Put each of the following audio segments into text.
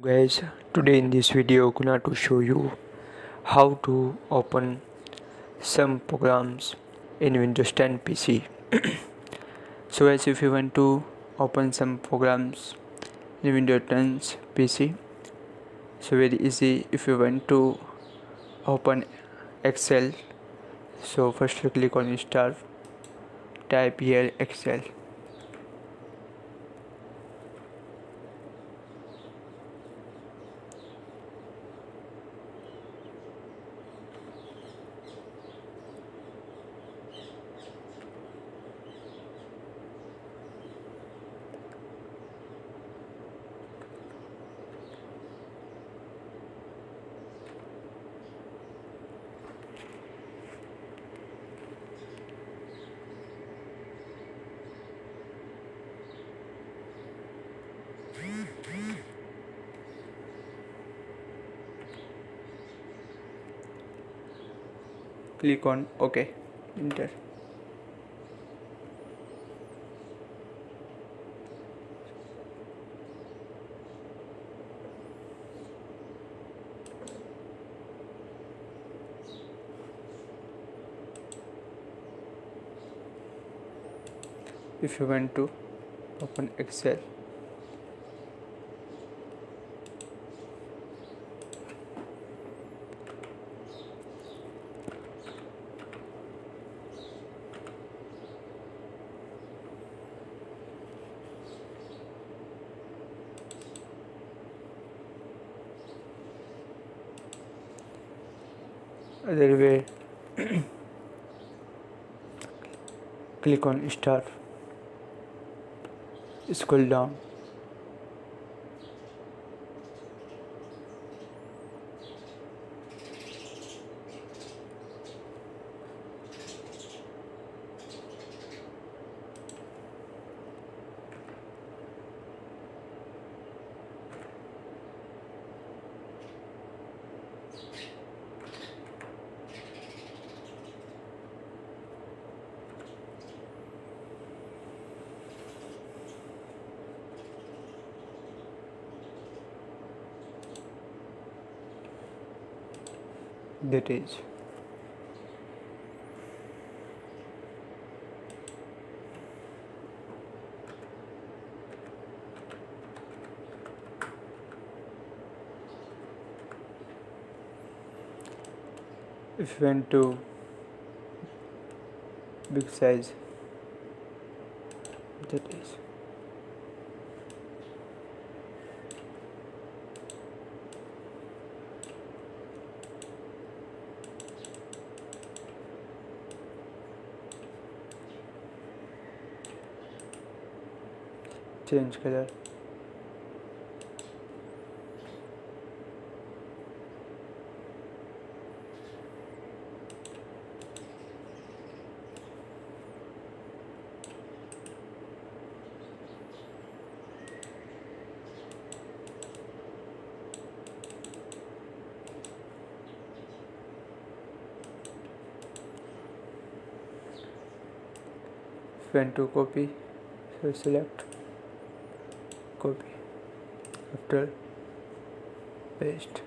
Guys, today in this video gonna to show you how to open some programs in Windows 10 PC. So as if you want to open some programs in Windows 10 PC, so very easy. If you want to open Excel, so first you click on Start, type here Excel. Click on OK, enter. If you want to open Excel, other way, click on Start, scroll down, that is. If you want to big size, that is. Change color. If you want to copy, so select copy, after paste.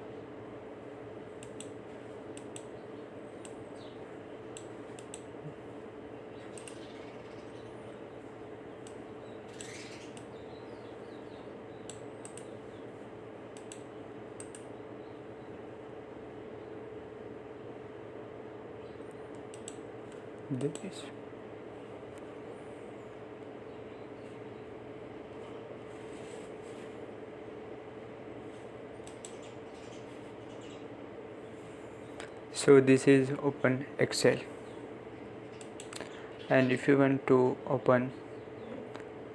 That is. So this is open Excel, and if you want to open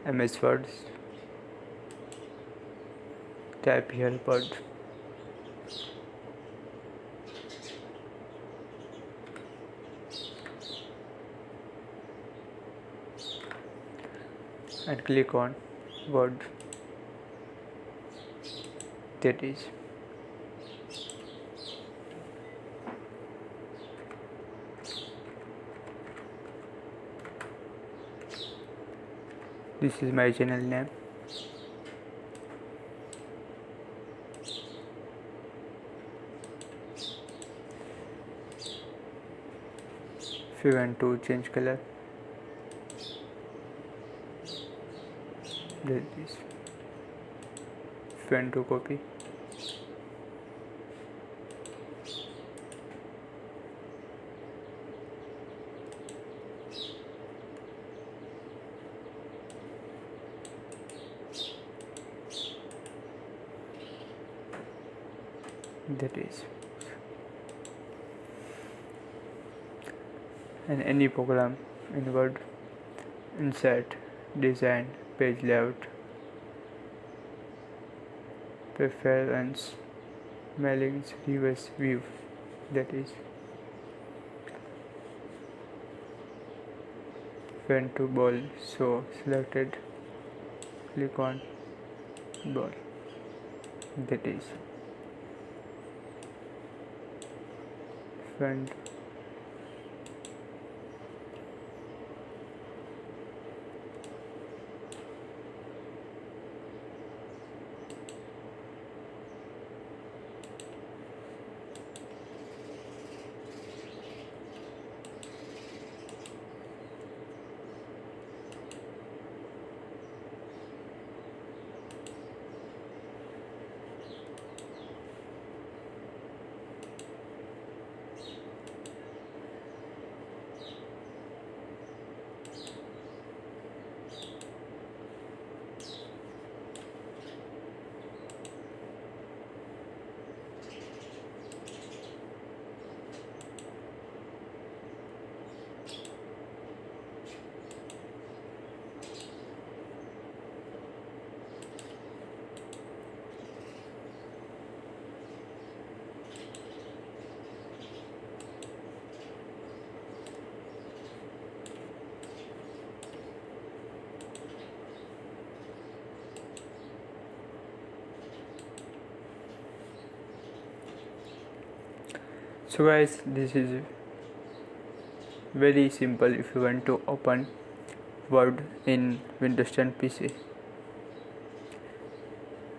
MS Word, type here Word, and click on Word, that is. This is my channel name. If you want to change color, there it is. If you want to copy, that is. And any program in Word, insert, design, page layout, preference, mailings, reverse view, that is. When to ball, so selected, click on ball, that is. When so guys, this is very simple if you want to open Word in Windows 10 PC,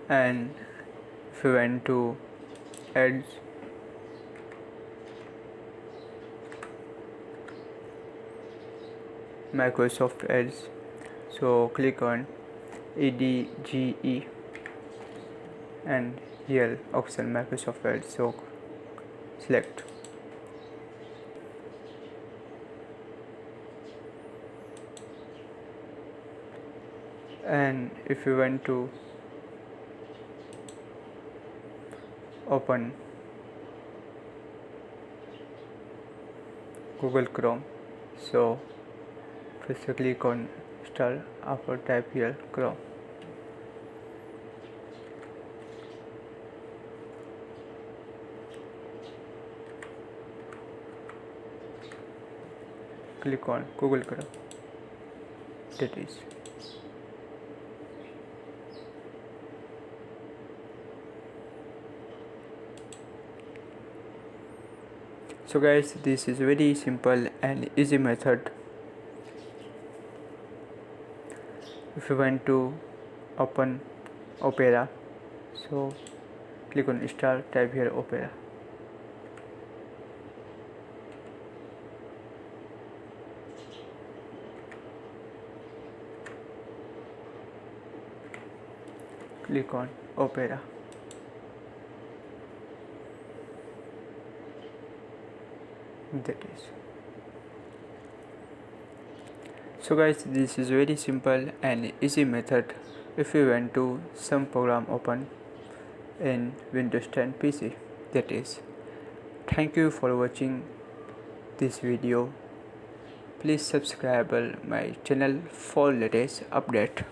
and if you want to add Microsoft Edge, so click on EDGE and here option Microsoft Edge, so select. And if you want to open Google Chrome, so first click on start, after type here Chrome. Click on Google Chrome, that is. So guys, this is very simple and easy method. If you want to open Opera, so click on start, type here Opera. Click on Opera. That is. So guys, this is very simple and easy method if you want to some program open in Windows 10 PC, that is. Thank you for watching this video. Please subscribe my channel for latest update.